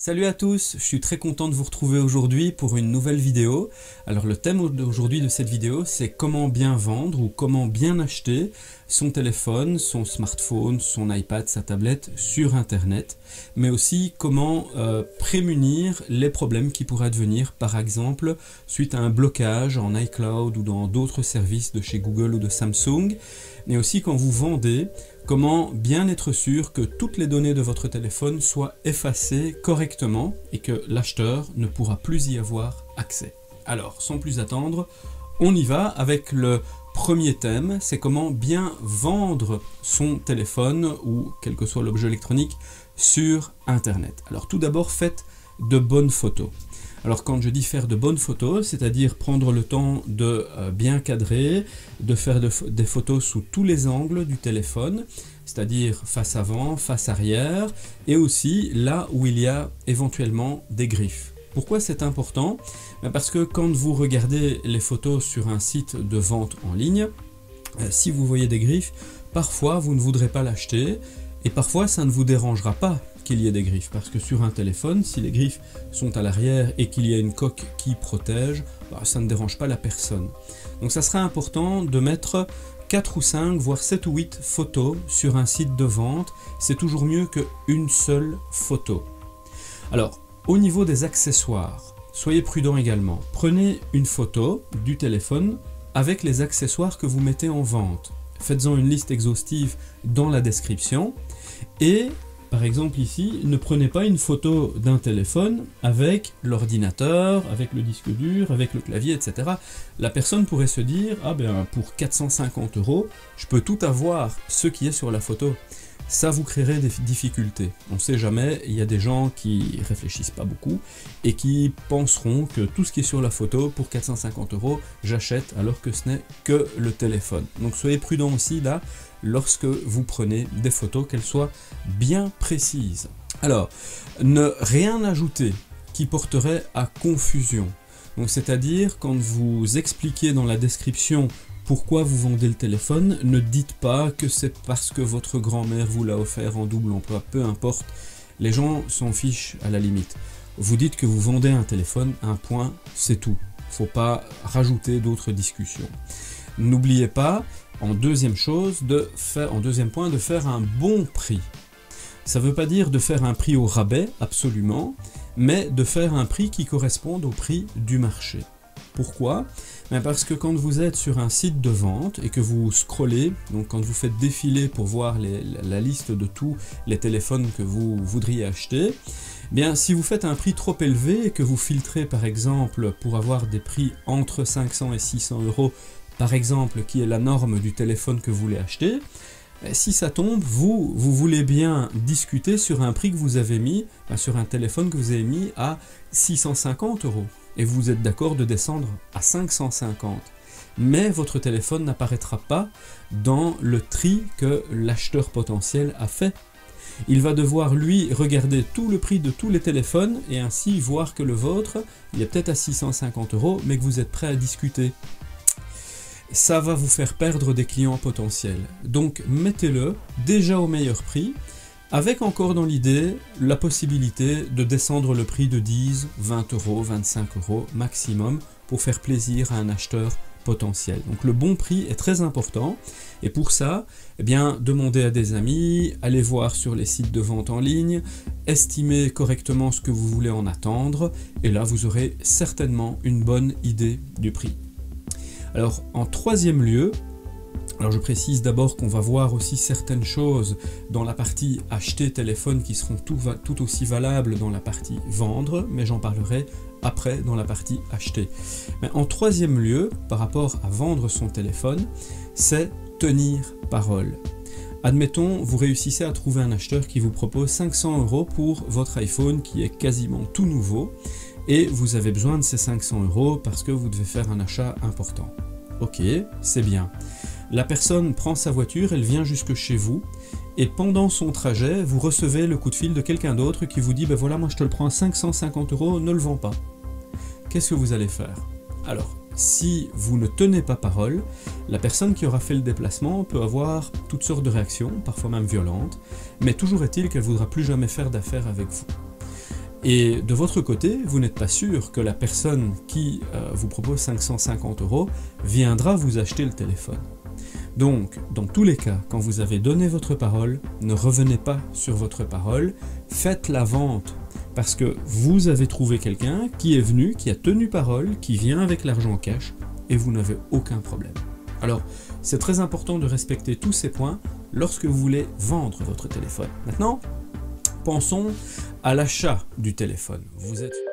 Salut à tous, je suis très content de vous retrouver aujourd'hui pour une nouvelle vidéo. Alors le thème aujourd'hui de cette vidéo, c'est comment bien vendre ou comment bien acheter son téléphone, son smartphone, son iPad, sa tablette sur internet, mais aussi comment prémunir les problèmes qui pourraient advenir, par exemple suite à un blocage en iCloud ou dans d'autres services de chez Google ou de Samsung, mais aussi quand vous vendez, comment bien être sûr que toutes les données de votre téléphone soient effacées correctement et que l'acheteur ne pourra plus y avoir accès. Alors, sans plus attendre, on y va avec le premier thème, c'est comment bien vendre son téléphone ou quel que soit l'objet électronique sur Internet. Alors tout d'abord, faites de bonnes photos. Alors quand je dis faire de bonnes photos, c'est-à-dire prendre le temps de bien cadrer, de faire des photos sous tous les angles du téléphone, c'est-à-dire face avant, face arrière, et aussi là où il y a éventuellement des griffes. Pourquoi c'est important? Parce que quand vous regardez les photos sur un site de vente en ligne, si vous voyez des griffes, parfois vous ne voudrez pas l'acheter, et parfois ça ne vous dérangera pas qu'il y ait des griffes, parce que sur un téléphone, si les griffes sont à l'arrière et qu'il y a une coque qui protège, ça ne dérange pas la personne. Donc ça sera important de mettre 4 ou 5, voire 7 ou 8 photos sur un site de vente. C'est toujours mieux qu'une seule photo. Alors, au niveau des accessoires, soyez prudent également. Prenez une photo du téléphone avec les accessoires que vous mettez en vente. Faites-en une liste exhaustive dans la description et par exemple ici, ne prenez pas une photo d'un téléphone avec l'ordinateur, avec le disque dur, avec le clavier, etc. La personne pourrait se dire, ah ben pour 450 €, je peux tout avoir ce qui est sur la photo. Ça vous créerait des difficultés. On ne sait jamais, il y a des gens qui réfléchissent pas beaucoup et qui penseront que tout ce qui est sur la photo, pour 450 €, j'achète alors que ce n'est que le téléphone. Donc soyez prudent aussi là, lorsque vous prenez des photos, qu'elles soient bien précises. Alors, ne rien ajouter qui porterait à confusion. Donc c'est-à-dire quand vous expliquez dans la description pourquoi vous vendez le téléphone, ne dites pas que c'est parce que votre grand-mère vous l'a offert en double emploi, peu importe, les gens s'en fichent à la limite. Vous dites que vous vendez un téléphone, un point, c'est tout. Il ne faut pas rajouter d'autres discussions. N'oubliez pas, en deuxième point, de faire un bon prix. Ça ne veut pas dire de faire un prix au rabais, absolument, mais de faire un prix qui corresponde au prix du marché. Pourquoi? Parce que quand vous êtes sur un site de vente et que vous scrollez, donc quand vous faites défiler pour voir la liste de tous les téléphones que vous voudriez acheter, bien si vous faites un prix trop élevé et que vous filtrez par exemple pour avoir des prix entre 500 et 600 €, par exemple qui est la norme du téléphone que vous voulez acheter, si ça tombe, vous voulez bien discuter sur un prix que vous avez mis, sur un téléphone que vous avez mis à 650 €. Et vous êtes d'accord de descendre à 550. Mais votre téléphone n'apparaîtra pas dans le tri que l'acheteur potentiel a fait. Il va devoir, lui, regarder tout le prix de tous les téléphones et ainsi voir que le vôtre, il est peut-être à 650 €, mais que vous êtes prêt à discuter. Ça va vous faire perdre des clients potentiels. Donc mettez-le déjà au meilleur prix, avec encore dans l'idée la possibilité de descendre le prix de 10, 20 €, 25 € maximum pour faire plaisir à un acheteur potentiel. Donc le bon prix est très important et pour ça, demandez à des amis, allez voir sur les sites de vente en ligne, estimez correctement ce que vous voulez en attendre et là vous aurez certainement une bonne idée du prix. Alors en troisième lieu, alors je précise d'abord qu'on va voir aussi certaines choses dans la partie acheter téléphone qui seront tout aussi valables dans la partie vendre, mais j'en parlerai après dans la partie acheter. Mais en troisième lieu, par rapport à vendre son téléphone, c'est tenir parole. Admettons, vous réussissez à trouver un acheteur qui vous propose 500 € pour votre iPhone qui est quasiment tout nouveau et vous avez besoin de ces 500 € parce que vous devez faire un achat important. Ok, c'est bien. La personne prend sa voiture, elle vient jusque chez vous et pendant son trajet, vous recevez le coup de fil de quelqu'un d'autre qui vous dit ben voilà, moi je te le prends à 550 €, ne le vends pas. Qu'est-ce que vous allez faire? Alors, si vous ne tenez pas parole, la personne qui aura fait le déplacement peut avoir toutes sortes de réactions, parfois même violentes, mais toujours est-il qu'elle ne voudra plus jamais faire d'affaires avec vous. Et de votre côté, vous n'êtes pas sûr que la personne qui vous propose 550 € viendra vous acheter le téléphone. Donc, dans tous les cas, quand vous avez donné votre parole, ne revenez pas sur votre parole, faites la vente. Parce que vous avez trouvé quelqu'un qui est venu, qui a tenu parole, qui vient avec l'argent cash, et vous n'avez aucun problème. Alors, c'est très important de respecter tous ces points lorsque vous voulez vendre votre téléphone. Maintenant, pensons à l'achat du téléphone. Vous êtes...